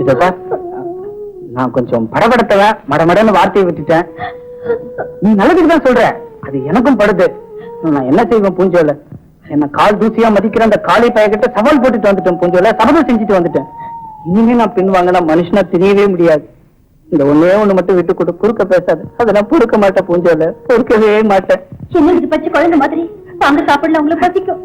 இதப்பா நான் கொஞ்சம் படபடத்தவ மடமடன்னு வார்த்தையை விட்டுட்டேன். நீ நல்லதுக்கு தான் சொல்ற, அது எனக்கும் படுது. நான் என்ன செய்வேன் பூஞ்சோல? என்ன கால் தூசியா மதிக்கிற அந்த காளி பையகிட்ட சவால் போட்டுட்டு வந்துட்டேன் பூஞ்சோல, சபதம் செஞ்சுட்டு வந்துட்டேன். இனிமே நான் பின் வாங்கினா மனுஷனா தெரியவே முடியாது. இந்த ஒன்னே ஒண்ணு மட்டும் விட்டு கொடு, குறுக்க பேசாது. அதை நான் பொறுக்க மாட்டேன் பூஞ்சோல, பொறுக்கவே மாட்டேன். என்ன இது பச்சை குழந்தை மாதிரி வாங்க சாப்பிடல, உங்களுக்கு பசிக்கும்.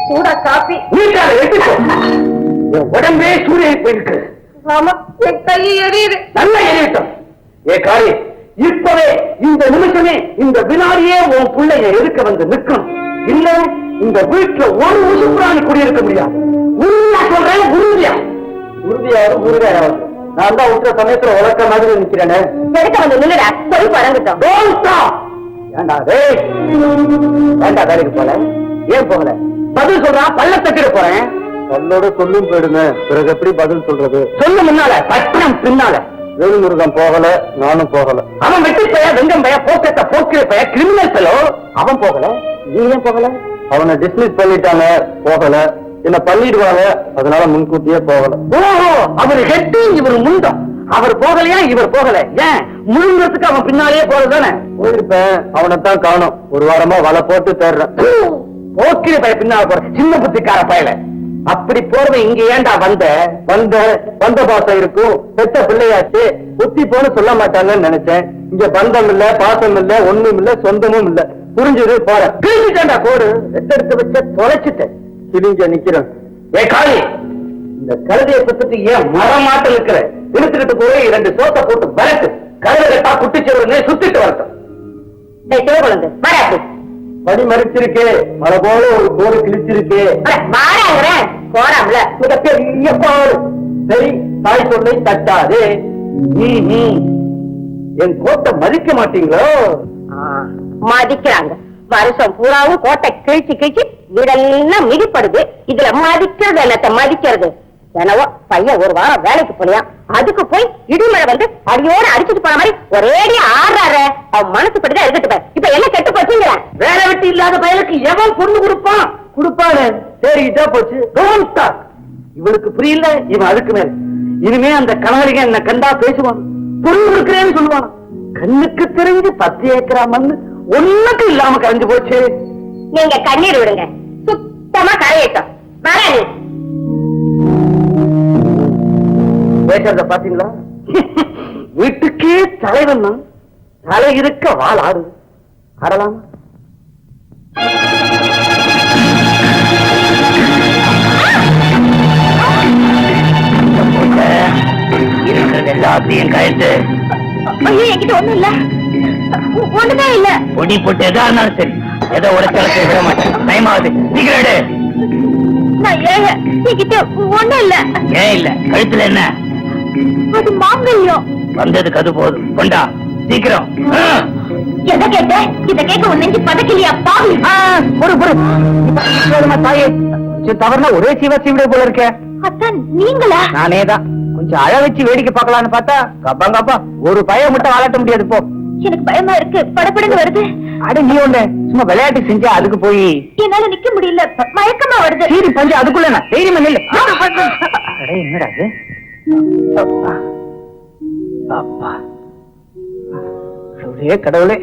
சூடா காப்பி உடம்பே சூரிய போயிருக்கு. ஆமா, என் கை எரியுது. நல்ல எரியட்டும். ஏ காளி, இப்பவே இந்த நிமிஷமே இந்த வினாடியே உன் பிள்ளைய எதுக்க வந்து நிற்கும். இல்ல இந்த வீட்டுல ஒரு உசுப்புராணி குடியிருக்க முடியாது. உறுதியா சொல்றேன், உறுதியா. உறுதியாவது உறுதியாவது நான் தான் விட்டுற சமயத்துல உலக்க மாதிரி நிக்கிறேன்னு எதுக்க வந்து நின்னுடா, போய் பறந்துட்டோம். வேண்டா வேண்டா, வேலைக்கு போல. ஏன் போகல? பதில் சொல்றா, பல்ல தட்டிட போறேன். பல்லோட சொல்லும் போயிடுங்க, பிறகு எப்படி பதில் சொல்றது? சொல்லு முன்னால, பட்டம் பின்னால. வேலுமுருகன் போகல, நானும் போகல. அவன் வெட்டி பைய, வெங்கம் பைய, போக்கத்த போக்கிற பைய, கிரிமினல் பெலோ. அவன் போகல, நீ ஏன் போகல? அவனை டிஸ்மிஸ் பண்ணிட்டாங்க, போகல. என்ன பண்ணிடுவாங்க, அதனால முன்கூட்டியே போகல. ஓஹோ, அவர் ஹெட்டு, இவர் முண்டம். அவர் போகலையா, இவர் போகல. ஏன் முழுங்கிறதுக்கு அவன் பின்னாலேயே போறதுதானே? போயிருப்பேன், அவனைத்தான் காணும். ஒரு வாரமா வலை போட்டு தேடுறேன். போக்கிற பைய பின்னால போற சின்ன புத்திக்கார பயல. அப்படி போறவன் இங்க ஏண்டா வந்த பாசம் இருக்கும், பெத்த பிள்ளையாச்சு, புத்தி போன்னு சொல்ல மாட்டாங்கன்னு நினைச்சேன். இங்க பந்தம் இல்ல, பாசம் இல்ல, ஒண்ணும் இல்ல, சொந்தமும் இல்ல. புரிஞ்சது, போற கிழிஞ்சிட்டா கோடு எத்தெடுத்து வச்ச தொலைச்சிட்டேன். கிழிஞ்ச நிக்கிறேன். ஏ காளி, இந்த கழுதையை பத்துட்டு ஏன் மரமாட்ட இருக்கிற? இழுத்துக்கிட்டு போய் 2 சோத்தை போட்டு வரட்டு. கழுதை கட்டா குட்டிச்சவருன்னு சுத்திட்டு வரட்டும். சிவகுழந்தை வராது, படி மறிச்சிருக்கு, மழை போல ஒரு கோடு கிழிச்சிருக்கு. போறாம்ல மிகப்பெரிய கோடு. சரி, தாய் சொல்லை தட்டாது. என் கோட்டை மதிக்க மாட்டீங்களோ? மதிக்கிறாங்க. வருஷம் பூராவும் கோட்டை கிழிச்சு கிழிச்சு வீடெல்லாம் மிதிப்படுது. இதுல மதிக்கிறது என்னத்த மதிக்கிறது? என்னவோ பையன் ஒரு வாரம் வேலைக்கு போலியா, அதுக்கு போய் இடிமழை வந்து அடியோட அடிச்சுட்டு போன மாதிரி ஒரேடி ஆடுறாரு. அவன் மனசுப்பட்டுதான் இருக்கட்டும். இப்ப என்ன கெட்டு போச்சுங்கிற? வேலை வெட்டி இல்லாத பயலுக்கு எவன் பொண்ணு கொடுப்பானு தேடிக்கிட்டா போச்சு. இவனுக்கு புரியல, இவன் அதுக்கு மேல. இனிமே அந்த கணவரிக என்ன கண்டா பேசுவான், பொண்ணு இருக்கிறேன்னு சொல்லுவான். கண்ணுக்கு தெரிஞ்சு 10 ஏக்கரா மண்ணு ஒண்ணுக்கு இல்லாம கரைஞ்சு போச்சு. நீங்க கண்ணீர் விடுங்க, சுத்தமா கரையட்டும். வர நீ பேசுறத பாத்தீங்களா? வீட்டுக்கே தலைவன் தான், தலை இருக்க வாள் ஆடு. ஆடலாமா? இருக்கிறது எல்லாத்தையும் கழித்து. என்கிட்ட ஒண்ணும் இல்ல, ஒண்ணுதான் இல்ல. பொடி போட்டு எதா இருந்தாலும் சரி, ஏதோ உடச்சலத்தை விட மாட்டேன். டைமாவது சீக்கிரம். நான் ஏங்க என்கிட்ட ஒண்ணும் இல்ல. ஏன் இல்ல? கழுத்துல என்ன? அது மாங்கல்யம். வந்ததுக்கு அது போதும், கொண்டா சீக்கிரம். எதை கேட்ட? இதை கேட்க உன் நெஞ்சு பதக்கலையா பாவி? தாயே, தவறுனா ஒரே சீவிட போல இருக்க. அத்தான் நீங்களா? நானேதான். கொஞ்சம் அழ வச்சு வேடிக்கை பார்க்கலான்னு பார்த்தா கப்பாங்கப்பா ஒரு பையன் மட்டும் வாழட்ட முடியாது. போ, எனக்கு பயமா இருக்கு, படப்படன்னு வருது. அட நீ ஒண்ணு சும்மா விளையாட்டு செஞ்சா அதுக்கு போய் என்னால நிக்க முடியல, மயக்கமா வருது. சீரி பஞ்சு அதுக்குள்ள நான் தைரியமா நில்லு. என்னடா அது? அப்பா கடவுளே,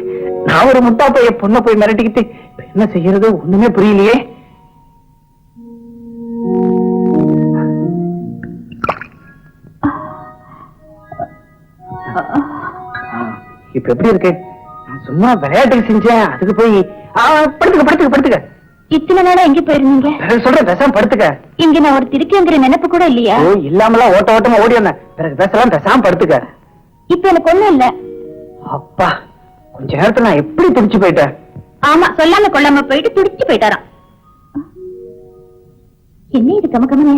நான் ஒரு முட்டா பைய பொண்ணை போய் மிரட்டிக்கிட்டு என்ன செய்யறது ஒண்ணுமே புரியலையே. இப்ப எப்படி இருக்கு? சும்மா விளையாட்டுக்கு செஞ்சேன், அதுக்கு போய் படுத்துக்க. இத்தனை நாளா எங்க போயிருந்தீங்க? சொல்றேன், பேசாம படுத்துக்க. இங்க நான் ஒரு திருக்கிங்கிற நினைப்பு கூட இல்லையா? இல்லாமலாம் ஓட்டமா ஓடி வந்தேன். பிறகு பேசலாம், பேசாம படுத்துக்க. இப்ப எனக்கு ஒண்ணும் இல்ல. அப்பா, கொஞ்ச நேரத்துல நான் எப்படி துடிச்சு போயிட்டேன். ஆமா, சொல்லாம கொள்ளாம போயிட்டு துடிச்சு போயிட்டாராம். என்ன இது கமகமனே?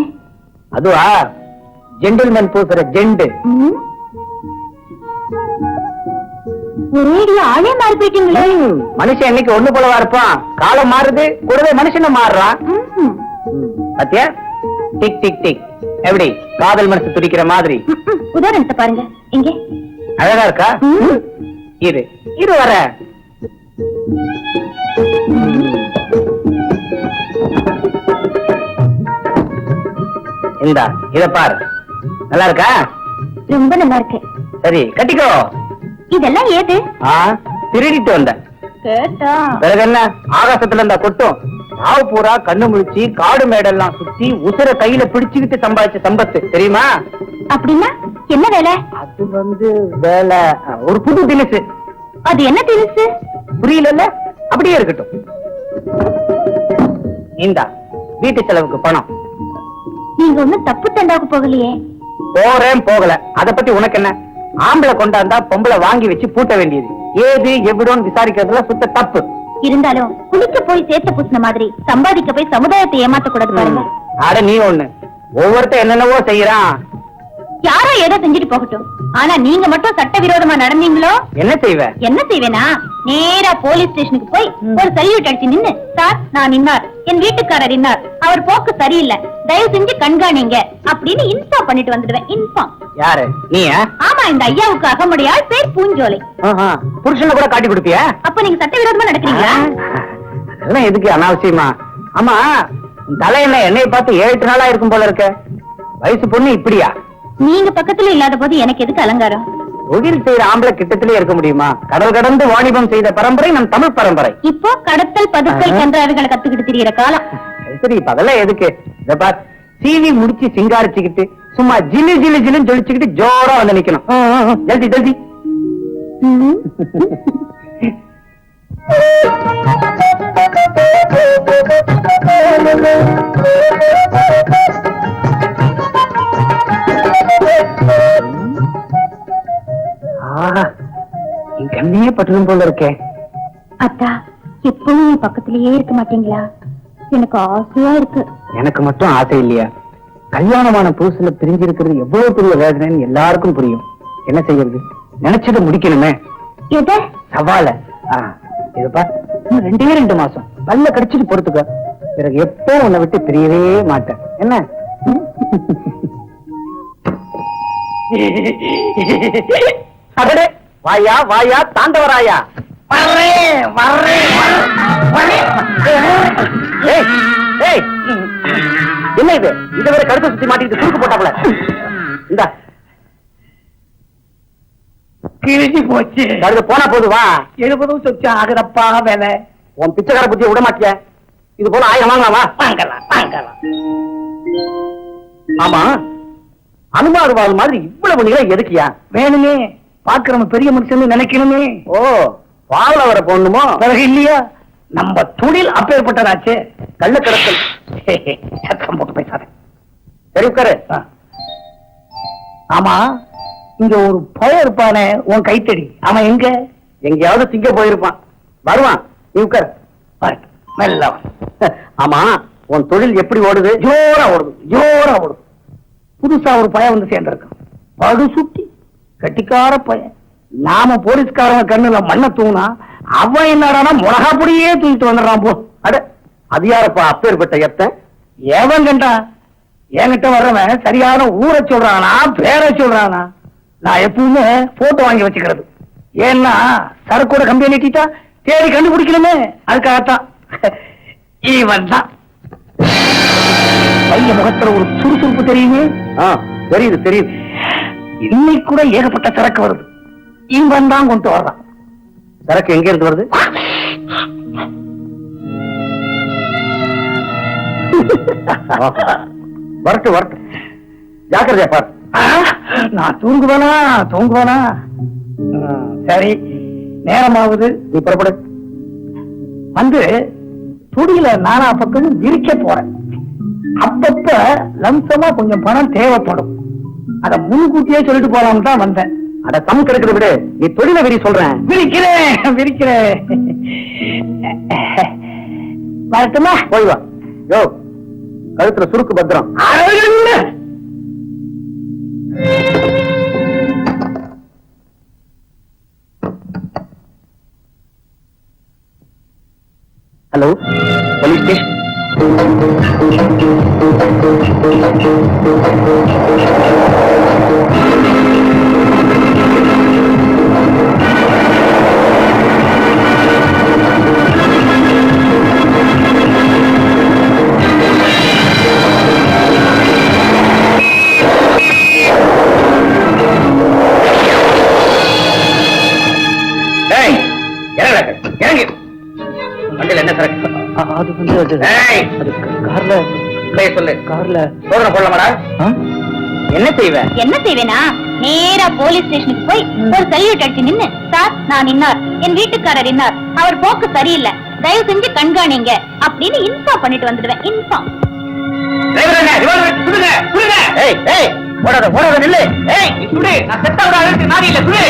அதுவா, ஜென்டில்மேன் பூசுற ஜெண்டு. ஒரேடியா ஆளே மாறி போயிட்டீங்களே. மனுஷன் என்னைக்கு ஒண்ணு போலவா இருப்பான்? காலம் மாறுது, கூடவே மனுஷனும் மாறுறான். பாத்தியா? Tick tick tick. எப்படி காதல் மனசு துடிக்கிற மாதிரி. உதாரணத்தை பாருங்க. இங்க அழகா இருக்கா? இரு இரு வர. இந்தா இத பாரு. நல்லா இருக்கா? ரொம்ப நல்லா இருக்கு. சரி கட்டிக்கோ. இதெல்லாம் ஏது? திருடிட்டு வந்த. கேட்டா பிறகு என்ன, ஆகாசத்துல இருந்தா கொட்டும். ராவு பூரா கண்ணு முழிச்சு காடு மேடெல்லாம் சுத்தி உசுர கையில பிடிச்சுக்கிட்டு சம்பாதிச்ச சம்பத்து தெரியுமா? அப்படின்னா என்ன வேலை? அது வேலை ஒரு புது தினசு. அது என்ன தினசு? புரியல? அப்படியே இருக்கட்டும். இந்தா வீட்டு செலவுக்கு பணம். நீங்க ஒண்ணும் தப்பு தண்டாவுக்கு போகலையே. போறேன் போகல அத பத்தி உனக்கு என்ன? ஆம்பளை கொண்டாந்தா பொம்பளை வாங்கி வச்சு பூட்ட வேண்டியது. ஏது எவ்வளோன்னு விசாரிக்கிறதுல சுத்த தப்பு. இருந்தாலும் குளிக்க போய் சேர்த்து பூசின மாதிரி சம்பாதிக்க போய் சமுதாயத்தை ஏமாத்த கூடாது பாருங்க. அட நீ ஒண்ணு, ஒவ்வொருத்தர் என்னென்னவோ செய்யறான். யாரோ ஏதோ செஞ்சுட்டு போகட்டும். ஆனா நீங்க மட்டும் சட்டவிரோதமா நடந்தீங்களோ? என்ன செய்வ? என்ன செய்வேனா, நேரா போலீஸ் ஸ்டேஷனுக்கு போய் ஒரு சல்யூட் அடிச்சு நின்னு, சார் நான் இன்னார், என் வீட்டுக்காரர் இன்னார், அவர் போக்கு சரியில்லை, தயவு செஞ்சு கண்காணிங்க அப்படின்னு இன்ஃபார்ம் பண்ணிட்டு வந்துடுவேன். இன்ஃபார்ம். யாரு நீயா? ஆமா, இந்த ஐயாவுக்கு அகமுடையாள் பேர் பூஞ்சோலை. புருஷனை கூட காட்டி கொடுப்பியா? அப்ப நீங்க சட்டவிரோதமா நடக்கிறீங்களா? அதெல்லாம் எதுக்கு அனாவசியமா? ஆமா, தலை என்ன என்னைய பார்த்து 7 நாளா இருக்கும் போல இருக்க. வயசு பொண்ணு இப்படியா? நீங்க பக்கத்துல இல்லாத போது எனக்கு எதுக்கு அலங்காரம்? தொழில் செய்யற ஆம்பளை கிட்டத்திலே இருக்க முடியுமா? கடல் கடந்து வாணிபம் செய்த பரம்பரை நம் தமிழ் பரம்பரை. இப்போ கடத்தல் பதுக்கல் கன்றாவிகளை கத்துக்கிட்டு தெரியற காலம். சரி, இப்ப அதெல்லாம் எதுக்கு? இத பார், சீவி முடிச்சு சிங்காரிச்சுக்கிட்டு சும்மா ஜிலு ஜிலு ஜிலுன்னு ஜொலிச்சுக்கிட்டு ஜோரா வந்து நிக்கணும். ஜல்தி ஜல்தி. என் கண்ணையே பட்டுரும் போல இருக்கே. அத்தா, எப்பவும் என் பக்கத்திலேயே இருக்க மாட்டீங்களா? எனக்கு ஆசையா இருக்கு. எனக்கு மட்டும் ஆசை இல்லையா? கல்யாணமான புதுசுல பிரிஞ்சிருக்கிறது எவ்வளவு பெரிய வேதனைன்னு எல்லாருக்கும் புரியும். என்ன செய்யறது? நினைச்சதை முடிக்கணுமே. எத? சவால. இதுப்பா, 2 மாசம் பல்ல கடிச்சிட்டு பொறுத்துக்க. பிறகு எப்போ உன்னை விட்டு பிரியவே மாட்டேன். என்ன? அடடே, வாயா வாயா தாண்டவராயா. என்ன இது? இதுவரை கடுத்த சுத்தி மாட்டிட்டு தூக்கு போட்டாப்ல. இந்த கிழிஞ்சு போச்சு. கடுத்து போனா போது வா. 70 சொச்சு ஆகுறப்பா வேலை. உன் பிச்சைக்கார புத்திய விட மாட்டிய. இது போல 1000 வாங்கலாமா? வாங்கலாம் வாங்கலாம். ஆமா, அனுமார் வாழ் மாதிரி இவ்வளவு நீளம் எதுக்கியா? வேணுமே, பாக்குறவங்க பெரிய மனுஷன் நினைக்கணுமே. ஓ, வாழ வர போடணுமோ? பிறகு இல்லையா, நம்ம தொழில் அப்பேற்பட்டதாச்சு. கள்ள கடத்தல். சத்தம் போட்டு பேசாத. சரி உட்காரு. ஆமா, இங்க ஒரு பய இருப்பானே உன் கைத்தடி, அவன் எங்க? எங்கேயாவது திங்க போயிருப்பான். வருவான், நீ உட்காரு. மெல்ல. ஆமா, உன் தொழில் எப்படி ஓடுது? ஜோரா ஓடுது, ஜோரா ஓடுது. புதுசா ஒரு பையன் வந்து சேர்ந்திருக்கான். படு சுட்டி கட்டிக்கார பையன். நாம போலீஸ்காரங்க கண்ணுல மண்ணை தூணா, அவன் என்னடானா மிளகா பொடியே தூக்கிட்டு வந்துடுறான். போ. அட, அது யாரப்பா அப்பேற்பட்ட எத்த? எவன் கண்டா? என்கிட்ட வர்றவன் சரியான ஊரை சொல்றானா பேரை சொல்றானா? நான் எப்பவுமே போட்டோ வாங்கி வச்சுக்கிறது. ஏன்னா சரக்கோட கம்பெனி நீட்டிட்டா தேடி கண்டுபிடிக்கணுமே, அதுக்காகத்தான். இவன் தான். பைய முகத்துல ஒரு சுறுசுறுப்பு தெரியுமே. தெரியுது தெரியுது. இன்னைக்கு கூட ஏகப்பட்ட சரக்கு வருது. இவன் தான் கொண்டு வர்றான். சரக்கு எங்க இருந்து வருது? வரட்டு வரட்டு, ஜாக்கிரதையா பார். நான் தூங்குவானா? சரி, நேரமாவது, நீ புறப்படு. வந்து துடியில நானா பக்கம் விரிக்க போறேன். அப்பப்ப லம்சமா கொஞ்சம் பணம் தேவைப்படும். அத முன்கூட்டியே சொல்லிட்டு போலாம்னு தான் வந்தேன். அத தம் கிடைக்கிறத விட நீ தொழில விரி சொல்றேன். விரிக்கிறேன். வரட்டுமா? போய் வா. யோ, கழுத்துல சுருக்கு பத்திரம். Hello, police station. இறங்கி வண்டியில் என்ன சரக்கு? அது வந்து கார்ல சொல்லு. கார்ல சோதனை போடலாமாடா? என்ன செய்வேன்? என்ன செய்வேனா, நேரா போலீஸ் ஸ்டேஷனுக்கு போய் ஒரு சல்யூட் அடிச்சு நின்னு, சார் நான் இன்னார், என் வீட்டுக்காரர் இன்னார், அவர் போக்கு சரியில்லை, தயவு செஞ்சு கண்காணிங்க அப்படின்னு இன்ஃபார்ம் பண்ணிட்டு வந்துடுவேன். இன்ஃபார்ம். ஓடாத நில்லு. சுடு, நான் செத்தாவோட அழுத்து நாடி இல்ல, சுடு.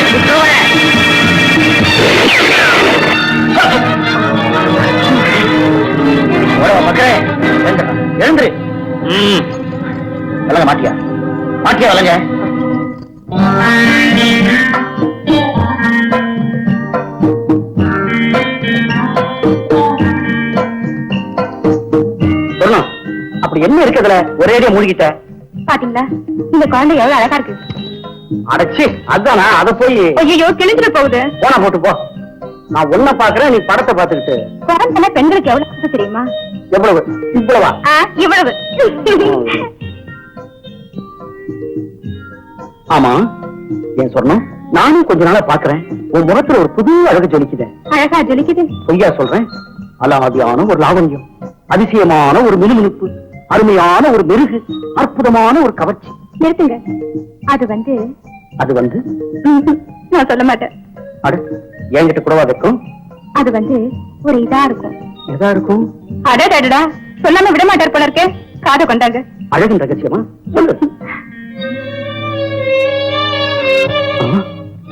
மக்களே எழுந்துரு. வளங்க மாட்டியா வளங்க. சொல்லணும், அப்படி என்ன இருக்குதுல ஒரேடியா மூழ்கிட்ட? பாத்தீங்களா இந்த குழந்தை எவ்வளவு அழகா இருக்கு. அடைச்சி அதானா, அத போய் ஐயோ கிழிஞ்சிட்டு போகுது. போனா போட்டு போ. நான் ஒன்ன பாக்குறேன், நீ படத்தை பாத்துக்கிட்டு. குழந்தை பெண்களுக்கு எவ்வளவு ஆசை தெரியுமா? எவ்வளவு? இவ்வளவா? இவ்வளவு. ஆமா, ஏன் சொன்னோம்? நானும் கொஞ்ச நாளா பாக்குறேன், உன் முகத்துல ஒரு புது அழகு ஜொலிக்குது. அழகா ஜொலிக்குது? பொய்யா சொல்றேன். அலாதியான ஒரு லாவண்யம், அதிசயமான ஒரு மினுமினுப்பு, அருமையான ஒரு மெருகு, அற்புதமான ஒரு கவர்ச்சி. நிறுத்துங்க. அது வந்து நான் சொல்ல மாட்டேன். அட, என்கிட்ட கூடவா இருக்கும்? அது வந்து ஒரு இதா இருக்கும். எதா இருக்கும்? அடடா, சொல்லாம விட மாட்டார் போல இருக்கே. காதை கொண்டாங்க. அழகின் ரகசியமா? சொல்லு.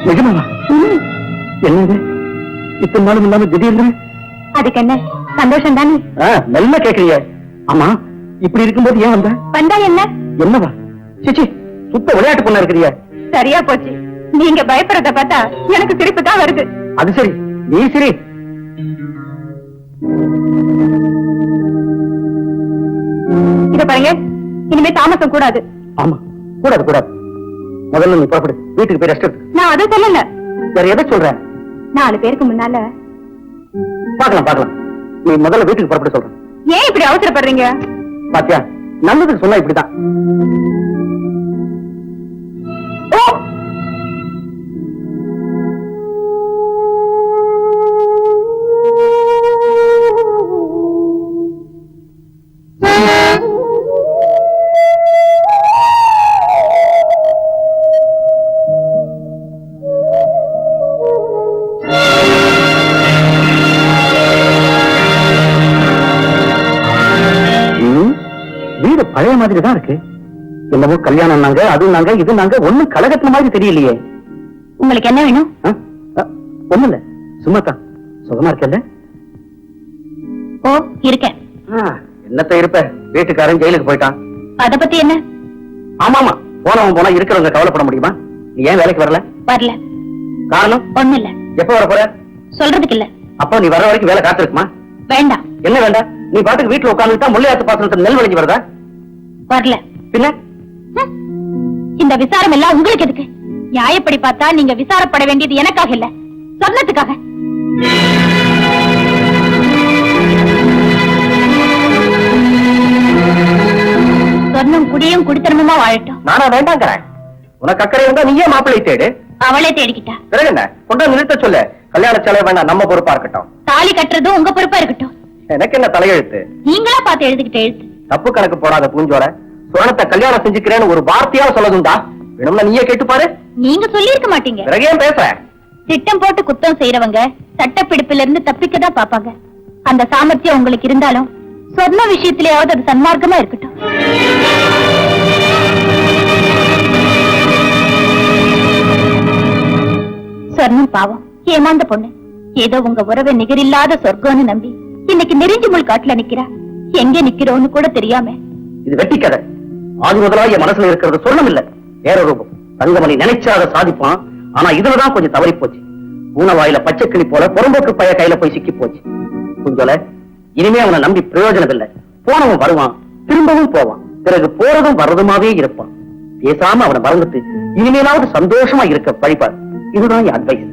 நிஜமாவா? என்னது இத்தனை நாளும் இல்லாம திடீர்னு? அதுக்கு என்ன சந்தோஷம் தானே? நல்ல கேக்குறிய. ஆமா, இப்படி இருக்கும்போது ஏன் வந்தா என்ன? என்னவா? சிச்சி, சுத்த விளையாட்டு பொண்ணா இருக்கிறிய. சரியா போச்சு. நீங்க பயப்படுறத பார்த்தா எனக்கு சிரிப்பு தான் வருது. அது சரி, நீ சரி. இத பாருங்க, இனிமே தாமசம் கூடாது. ஆமா, கூடாது. முதல்ல நீ புறப்படு, வீட்டுக்கு போய் ரெஸ்ட் எடுத்து. நான் அதை சொல்லல. வேற எதை சொல்ற? 4 பேருக்கு முன்னால பாக்கலாம். நீ முதல்ல வீட்டுக்கு புறப்பட சொல்ற. ஏன் இப்படி அவசரப்படுறீங்க? பாத்தியா, நல்லதுக்கு சொன்னா இப்படிதான். வீடு பழைய மாதிரி தான் இருக்கு. என்னவோ கல்யாணம் நாங்க, அது நாங்க, இது நாங்க, ஒண்ணும் கலகத்துல மாதிரி தெரியலையே. உங்களுக்கு என்ன வேணும்? ஒண்ணு இல்ல, சும்மா தான். சுகமா இருக்கல? ஓ, இருக்கேன். என்னத்த இருப்ப, வீட்டுக்காரன் ஜெயிலுக்கு போயிட்டான். அத பத்தி என்ன? ஆமாமா, போனவன் போனா இருக்கிறவங்க கவலைப்பட முடியுமா? நீ ஏன் வேலைக்கு வரல? வரல. காரணம்? ஒண்ணு இல்ல. எப்ப வர போற? சொல்றதுக்கு இல்ல. அப்போ நீ வர வரைக்கும் வேலை காத்திருக்குமா? வேண்டாம். என்ன வேண்டாம்? நீ பாட்டுக்கு வீட்டுல உட்கார்ந்துட்டா முள்ளையாத்து பாசனத்துல நெல் விளைஞ்சு வருதா? வரல. பின்ன இந்த விசாரம் எல்லாம் உங்களுக்கு எதுக்கு? நியாயப்படி பார்த்தா நீங்க விசாரப்பட வேண்டியது எனக்காக இல்ல, சொன்னதுக்காக. சொன்னம் குடியும் குடித்தனமுமா வாழட்டும். நானா வேண்டாங்கிறேன். உனக்கு அக்கறை இருந்தா நீயே மாப்பிள்ளை தேடு. அவளே தேடிக்கிட்டா. பிறகு என்ன, கொண்டு நிறுத்த சொல்லு. கல்யாண செலவு வேண்டாம், நம்ம பொறுப்பா இருக்கட்டும். தாலி கட்டுறதும் உங்க பொறுப்பா இருக்கட்டும். எனக்கு என்ன தலையெழுத்து? நீங்களா பார்த்து எழுதிக்கிட்ட எழுத்து. தப்பு கணக்கு போடாத பூஞ்சோர. சுரணத்தை கல்யாணம் செஞ்சுக்கிறேன்னு ஒரு வார்த்தையா சொல்லதுண்டா? வேணும்னா நீயே கேட்டு பாரு. நீங்க சொல்லி இருக்க மாட்டீங்க. பிறகு ஏன் பேசுற? திட்டம் போட்டு குத்தம் செய்யறவங்க சட்டப்பிடிப்புல இருந்து தப்பிக்கதான் பாப்பாங்க. அந்த சாமர்த்தியம் உங்களுக்கு இருந்தாலும் சொன்ன விஷயத்திலேயாவது அது சன்மார்க்கமா இருக்கட்டும். சொர்ணம் பாவம், ஏமாந்த பொண்ணு. ஏதோ உங்க உறவை நிகரில்லாத சொர்க்கம்னு நம்பி இன்னைக்கு நெறிஞ்சு முள் காட்டுல நிக்கிறா. எங்க நிக்கிறோன்னு கூட தெரியாம. இது வெட்டி கதை. ஆதி முதலாக என் மனசுல இருக்கிறது சொர்ணம் இல்ல, வேற ரூபம். தங்கமணி நினைச்சாத சாதிப்பான். ஆனா இதுலதான் கொஞ்சம் தவறி போச்சு. பூனை வாயில பச்சை கிளி போல புறம்போக்கு பைய கையில போய் சிக்கி போச்சு. குஞ்சோல, இனிமே அவனை நம்பி பிரயோஜனம் இல்லை. போனவன் வருவான், திரும்பவும் போவான், பிறகு போறதும் வர்றதுமாவே இருப்பான். பேசாம அவனை மறந்துட்டு இனிமேலாவது சந்தோஷமா இருக்க வழிபாடு. இதுதான் என் அட்வைஸ்.